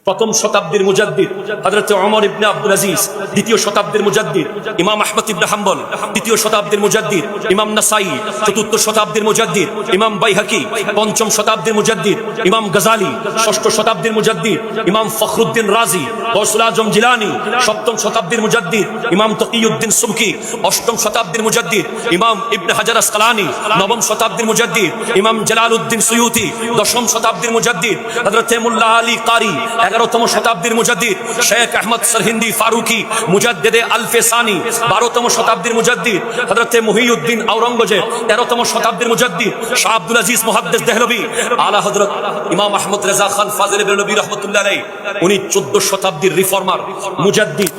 প্রথম শতাব্দীর মুজাদ্দিদ হযরত ওমর ইবনে আব্দুল আজিজ, দ্বিতীয় শতাব্দীর মুজাদ্দিদ ইমাম আহমদ ইবনে হাম্বল, তৃতীয় শতাব্দীর মুজাদ্দিদ ইমাম নাসাই, চতুর্থ শতাব্দীর মুজাদ্দিদ ইমাম বাইহাকি, পঞ্চম শতাব্দীর মুজাদ্দিদ ইমাম গজালি, ষষ্ঠ শতাব্দীর মুজাদ্দিদ ইমাম ফখরুদ্দিন রাজি, গৌসুল আজম জিলানী, সপ্তম শতাব্দীর মুজাদ্দিদ ইমাম তকিউদ্দিন সুবকি, অষ্টম শতাব্দীর মুজাদ্দিদ ইমাম ইবনে হাজার আসকালানী, নবম শতাব্দীর মুজাদ্দিদ ইমাম জালালউদ্দিন সুয়ুতি, দশম শতাব্দীর মুজাদ্দিদ হযরত মুল্লা আলী কারি, 11তম শতাব্দীর মুজাদ্দিদ শেখ আহমদ সরহিন্দি ফারুকি মুজাদ্দিদে আলফে সানি, 12তম শতাব্দীর মুজাদ্দিদ হযরত মুহিউদ্দিন আওরঙ্গজেব, 13তম শতাব্দীর মুজাদ্দিদ শাহ আব্দুল আজিজ মুহাদ্দিস দেহলভী, আলা হযরত ইমাম আহমদ রেজা খান ফাজিল বেরলভী রাহমাতুল্লাহ আলাইহি, উনি 14 শতাব্দীর রিফর্মার মুজাদ্দিদ।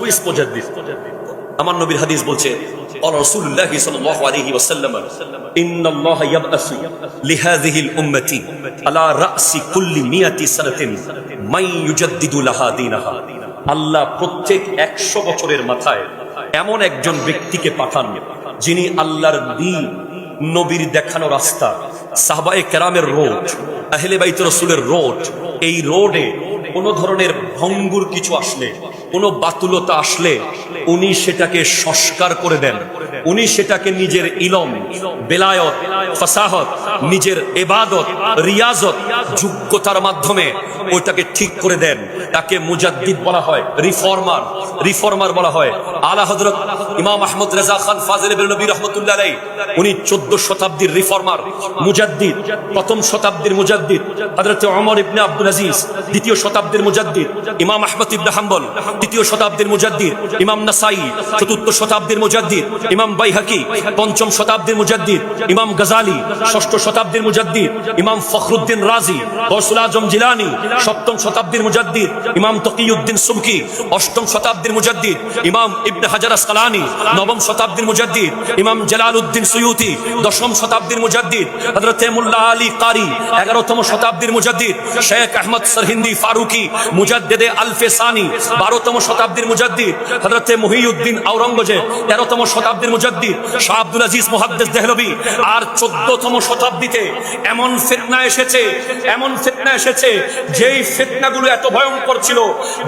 আমার নবীর হাদিস বলছে রাসূলুল্লাহ সাল্লাল্লাহু আলাইহি ওয়াসাল্লাম, ইন্নাল্লাহ ইয়াবআসু লিহাযিহিল উম্মতি আলা রাসি কুল্লি মিয়াতি সানাতিন মান ইউজাদ্দিদু লাহা দীনাহা। আল্লাহ প্রত্যেক 100 বছরের মাথায় এমন একজন ব্যক্তিকে পাঠান যিনি আল্লাহর দ্বীন, নবীর দেখানো রাস্তা, সাহাবায়ে কেরামের রোড, আহলে বাইত রাসূলের রোড, এই রোডে কোন ধরনের ভঙ্গুর কিছু আসলে, কোন বাতুলতা আসলে উনি সেটাকে সংস্কার করে দেন। উনি সেটাকে নিজের ইলম, বেলায়ত, ফাসাহত, নিজের ইবাদত, রিয়াজত, যোগ্যতার মাধ্যমে ওইটাকে ঠিক করে দেন। তাকে মুজাদ্দিদ বলা হয়, রিফর্মার বলা হয়। আলা হযরত ইমাম আহমদ রেজা খান ফাজিল বেরলভী রাহমাতুল্লাহ আলাইহি, উনি 14 শতাব্দীর রিফর্মার মুজাদ্দিদ। প্রথম শতাব্দীর মুজাদ্দিদ হযরত ওমর ইবনে আব্দুল আজিজ, দ্বিতীয় শতাব্দীর মুজাদ্দিদ ইমাম আহমদ ইবনে হাম্বল, তৃতীয় শতাব্দীর মুজাদ্দিদ ইমাম নাসাই, চতুর্থ শতাব্দীর মুজাদ্দিদ ইমাম বাইহাকি, পঞ্চম শতাব্দীর মুজাদ্দিদ ইমাম গজালি, ষষ্ঠ শতাব্দীর মুজাদ্দিদ ইমাম ফখরুদ্দিন রাজি, গৌসুল আজম জিলানী, সপ্তম শতাব্দীর মুজাদ্দিদ ইমাম তকিউদ্দিন সুবকি, অষ্টম শতাব্দীর মুজাদ্দিদ ইমাম ইবনে হাজার আসকালানী, নবম শতাব্দীর মুজাদ্দিদ ইমাম জালালউদ্দিন সুয়ুতি, দশম শতাব্দীর মুজাদ্দিদ হযরত মুল্লা আলী কারি, 11তম শতাব্দীর মুজাদ্দিদ শেখ আহমদ সরহিন্দি ফারুকি মুজাদ্দিদে আলফে সানি, 12তম শতাব্দীর মুজাদ্দিদ হযরত মুহিউদ্দিন আওরঙ্গজেব, 13তম শতাব্দীর মুজাদ্দিদ শাহ আব্দুল আজিজ মুহাদ্দিস দেহলভী। আর 14তম শতাব্দীতে এমন ফিতনা এসেছে যেই ফিতনাগুলো এত ভয়ঙ্কর ছিল,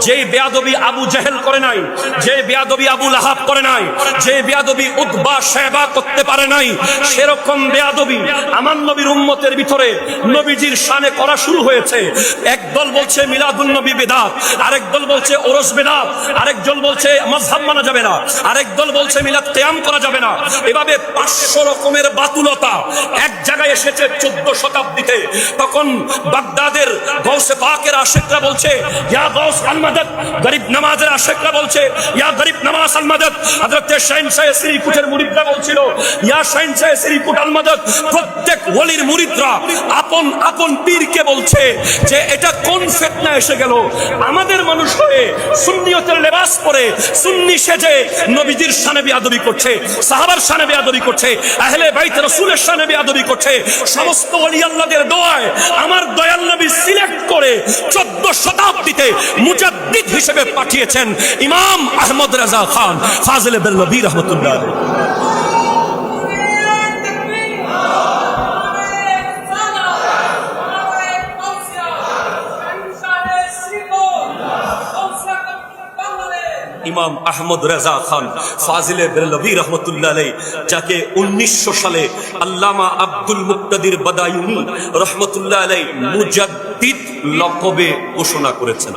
যেই বেয়াদবি আবু জেহেল করে নাই, যে বেয়াদবি আবু লাহাব করে নাই, যে বেয়াদবি উতবা শায়বা করতে পারে নাই, সেরকম বেয়াদবি আমার নবীর উম্মতের ভিতরে নবীজির শানে করা শুরু হয়েছে। একদল বলছে মিলাদুন নবী বিদআত, আরেক দল বলছে ওরস বিদআত, আরেক দল বলছে মাযহাব মানা যাবে না, আরেক দল বলছে মিলাদ কিয়াম করা যাবে না। এভাবে 500 রকমের বাতুলতা এক জায়গায় এসেছে 14 শতাব্দীতে। তখন বাগদাদের গৌসে পাকের আশিকরা বলছে ইয়া গৌস আল মাদদ, গরিব নামাজের আশিকরা বলছে ইয়া গরিব নামাজ আল মাদদ, হযরত শাহনশাহ শ্রীকুটের মুরিদরা বলছিল ইয়া শাহনশাহ শ্রীকুট আল মাদদ। প্রত্যেক ওলির মুরিদরা আপন আপন পীরকে বলছে যে এটা কোন ফিতনা এসে গেল। আমাদের মানুষ হয়ে সুন্নিয়তের লেবাস পরে সুন্নি সেজে নবীজির শানে বেয়াদবি করছে, সাহাবার শানে বেয়াদবি করছে, আহলে বাইত রাসূলের শানে বেয়াদবি করছে। সমস্ত ওলি আল্লাহদের দোয়ায় আমার দয়াল নবী সিলেক্ট করে 14 শতাব্দীতে মুজাদ্দিদ হিসেবে পাঠিয়েছেন ইমাম আহমদ রেজা খান ফাজিল বেরলভী রাহমাতুল্লাহ আলাইহি। ইমাম আহমদ রেজা খান ফাজিল বেরলভী রাহমাতুল্লাহ আলাইহি, যাকে 1900 সালে আল্লামা আব্দুল মুক্তাদির বাদায়ুনি রাহমাতুল্লাহ আলাইহি মুজাদ্দিদ লকবে ঘোষণা করেছেন।